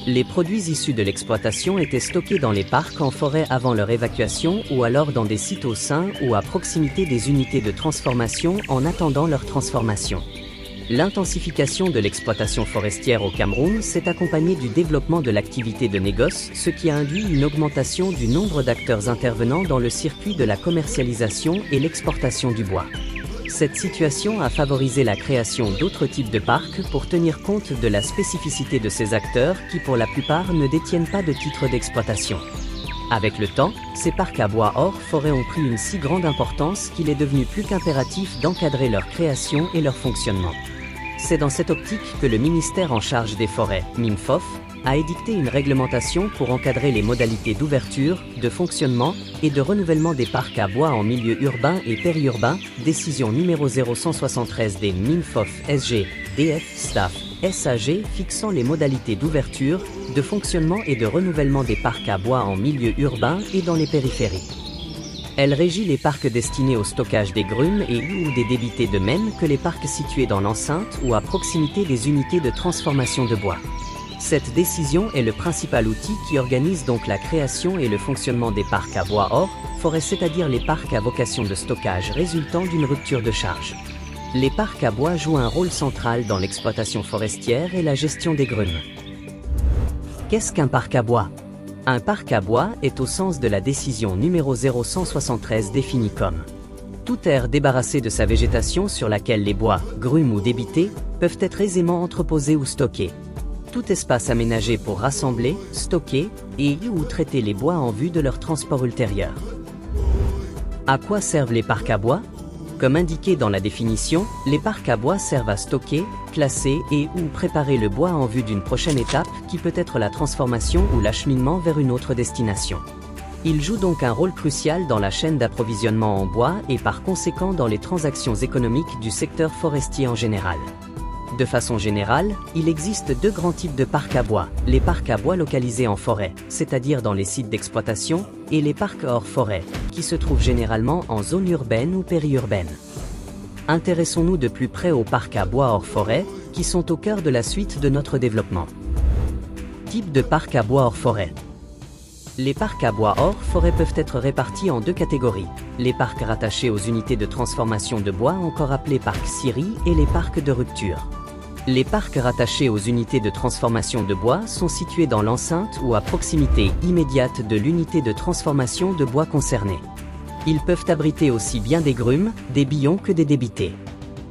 Les produits issus de l'exploitation étaient stockés dans les parcs en forêt avant leur évacuation ou alors dans des sites au sein ou à proximité des unités de transformation en attendant leur transformation. L'intensification de l'exploitation forestière au Cameroun s'est accompagnée du développement de l'activité de négoce, ce qui a induit une augmentation du nombre d'acteurs intervenant dans le circuit de la commercialisation et l'exportation du bois. Cette situation a favorisé la création d'autres types de parcs pour tenir compte de la spécificité de ces acteurs qui pour la plupart ne détiennent pas de titre d'exploitation. Avec le temps, ces parcs à bois hors forêt ont pris une si grande importance qu'il est devenu plus qu'impératif d'encadrer leur création et leur fonctionnement. C'est dans cette optique que le ministère en charge des forêts, MINFOF, a édicté une réglementation pour encadrer les modalités d'ouverture, de fonctionnement et de renouvellement des parcs à bois en milieu urbain et périurbain, décision numéro 0173 des MINFOF SG, DF, STAF, SAG fixant les modalités d'ouverture, de fonctionnement et de renouvellement des parcs à bois en milieu urbain et dans les périphéries. Elle régit les parcs destinés au stockage des grumes et ou des débités de même que les parcs situés dans l'enceinte ou à proximité des unités de transformation de bois. Cette décision est le principal outil qui organise donc la création et le fonctionnement des parcs à bois hors forêt, c'est-à-dire les parcs à vocation de stockage résultant d'une rupture de charge. Les parcs à bois jouent un rôle central dans l'exploitation forestière et la gestion des grumes. Qu'est-ce qu'un parc à bois ? Un parc à bois est au sens de la décision numéro 0173 définie comme toute aire débarrassée de sa végétation sur laquelle les bois, grumes ou débités peuvent être aisément entreposés ou stockés. Tout espace aménagé pour rassembler, stocker et ou traiter les bois en vue de leur transport ultérieur. À quoi servent les parcs à bois ? Comme indiqué dans la définition, les parcs à bois servent à stocker, classer et ou préparer le bois en vue d'une prochaine étape qui peut être la transformation ou l'acheminement vers une autre destination. Ils jouent donc un rôle crucial dans la chaîne d'approvisionnement en bois et par conséquent dans les transactions économiques du secteur forestier en général. De façon générale, il existe deux grands types de parcs à bois, les parcs à bois localisés en forêt, c'est-à-dire dans les sites d'exploitation, et les parcs hors forêt, qui se trouvent généralement en zone urbaine ou périurbaine. Intéressons-nous de plus près aux parcs à bois hors forêt, qui sont au cœur de la suite de notre développement. Type de parcs à bois hors forêt. Les parcs à bois hors forêt peuvent être répartis en deux catégories, les parcs rattachés aux unités de transformation de bois encore appelés parcs scieries et les parcs de rupture. Les parcs rattachés aux unités de transformation de bois sont situés dans l'enceinte ou à proximité immédiate de l'unité de transformation de bois concernée. Ils peuvent abriter aussi bien des grumes, des billons que des débités.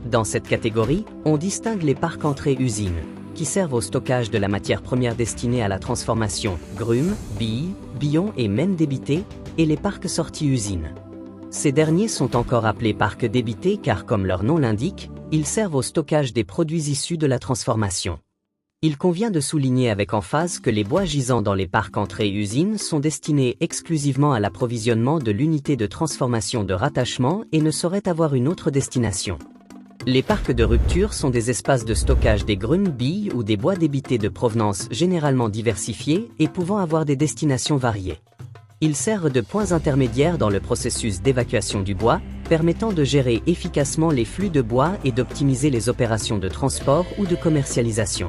Dans cette catégorie, on distingue les parcs entrée-usine, qui servent au stockage de la matière première destinée à la transformation, grumes, billes, billons et même débités, et les parcs sortie-usine. Ces derniers sont encore appelés parcs débités car comme leur nom l'indique, ils servent au stockage des produits issus de la transformation. Il convient de souligner avec emphase que les bois gisant dans les parcs entrée-usine sont destinés exclusivement à l'approvisionnement de l'unité de transformation de rattachement et ne sauraient avoir une autre destination. Les parcs de rupture sont des espaces de stockage des grumes, billes ou des bois débités de provenance généralement diversifiés et pouvant avoir des destinations variées. Ils servent de points intermédiaires dans le processus d'évacuation du bois, permettant de gérer efficacement les flux de bois et d'optimiser les opérations de transport ou de commercialisation.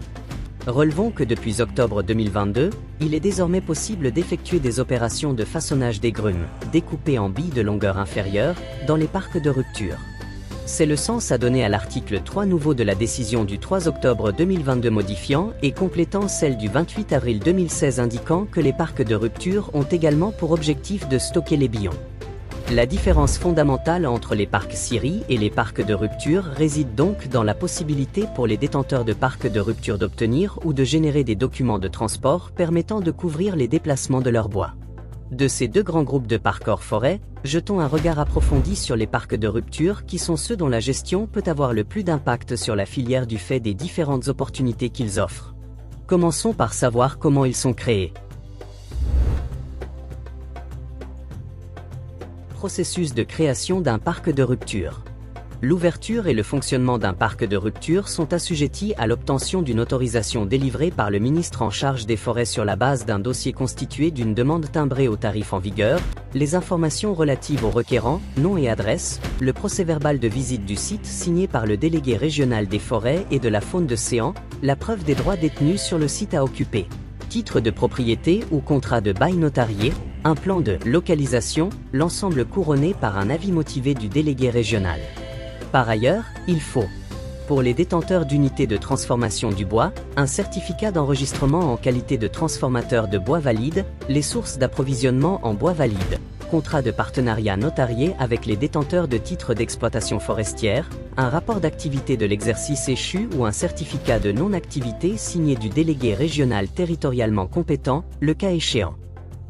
Relevons que depuis octobre 2022, il est désormais possible d'effectuer des opérations de façonnage des grumes, découpées en billes de longueur inférieure, dans les parcs de rupture. C'est le sens à donner à l'article 3 nouveau de la décision du 3 octobre 2022 modifiant et complétant celle du 28 avril 2016 indiquant que les parcs de rupture ont également pour objectif de stocker les billons. La différence fondamentale entre les parcs scieries et les parcs de rupture réside donc dans la possibilité pour les détenteurs de parcs de rupture d'obtenir ou de générer des documents de transport permettant de couvrir les déplacements de leur bois. De ces deux grands groupes de parcs hors forêt, jetons un regard approfondi sur les parcs de rupture qui sont ceux dont la gestion peut avoir le plus d'impact sur la filière du fait des différentes opportunités qu'ils offrent. Commençons par savoir comment ils sont créés. Processus de création d'un parc de rupture. L'ouverture et le fonctionnement d'un parc de rupture sont assujettis à l'obtention d'une autorisation délivrée par le ministre en charge des forêts sur la base d'un dossier constitué d'une demande timbrée au tarif en vigueur, les informations relatives au requérant, nom et adresse, le procès-verbal de visite du site signé par le délégué régional des forêts et de la faune de Séan, la preuve des droits détenus sur le site à occuper. titre de propriété ou contrat de bail notarié, un plan de localisation, l'ensemble couronné par un avis motivé du délégué régional. Par ailleurs, il faut, pour les détenteurs d'unités de transformation du bois, un certificat d'enregistrement en qualité de transformateur de bois valide, les sources d'approvisionnement en bois valide, contrat de partenariat notarié avec les détenteurs de titres d'exploitation forestière, un rapport d'activité de l'exercice échu ou un certificat de non-activité signé du délégué régional territorialement compétent, le cas échéant.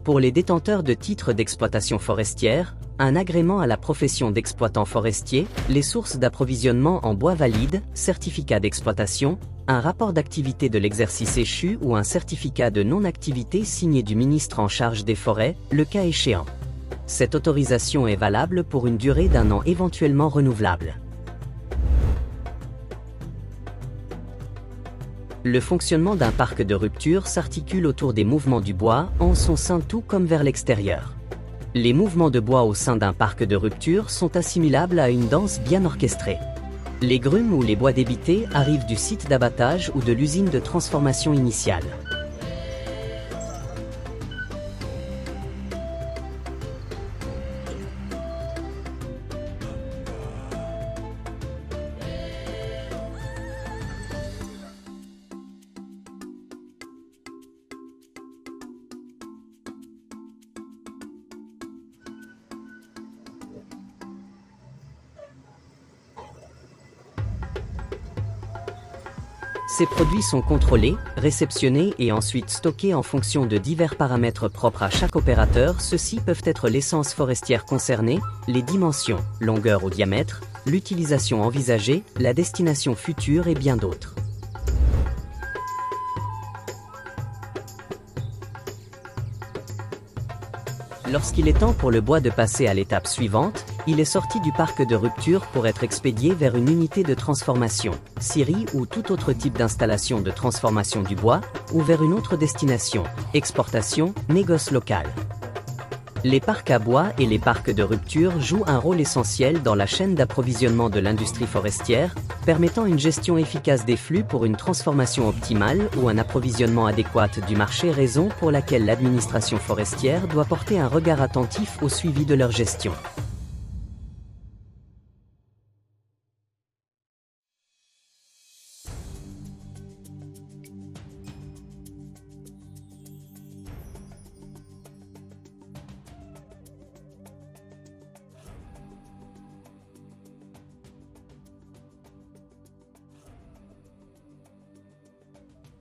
Pour les détenteurs de titres d'exploitation forestière, un agrément à la profession d'exploitant forestier, les sources d'approvisionnement en bois valide, certificat d'exploitation, un rapport d'activité de l'exercice échu ou un certificat de non-activité signé du ministre en charge des forêts, le cas échéant. Cette autorisation est valable pour une durée d'1 an éventuellement renouvelable. Le fonctionnement d'un parc de rupture s'articule autour des mouvements du bois en son sein tout comme vers l'extérieur. Les mouvements de bois au sein d'un parc de rupture sont assimilables à une danse bien orchestrée. Les grumes ou les bois débités arrivent du site d'abattage ou de l'usine de transformation initiale. Ces produits sont contrôlés, réceptionnés et ensuite stockés en fonction de divers paramètres propres à chaque opérateur. Ceux-ci peuvent être l'essence forestière concernée, les dimensions, longueur ou diamètre, l'utilisation envisagée, la destination future et bien d'autres. Lorsqu'il est temps pour le bois de passer à l'étape suivante, il est sorti du parc de rupture pour être expédié vers une unité de transformation, scierie ou tout autre type d'installation de transformation du bois, ou vers une autre destination, exportation, négoce local. Les parcs à bois et les parcs de rupture jouent un rôle essentiel dans la chaîne d'approvisionnement de l'industrie forestière, permettant une gestion efficace des flux pour une transformation optimale ou un approvisionnement adéquat du marché, raison pour laquelle l'administration forestière doit porter un regard attentif au suivi de leur gestion.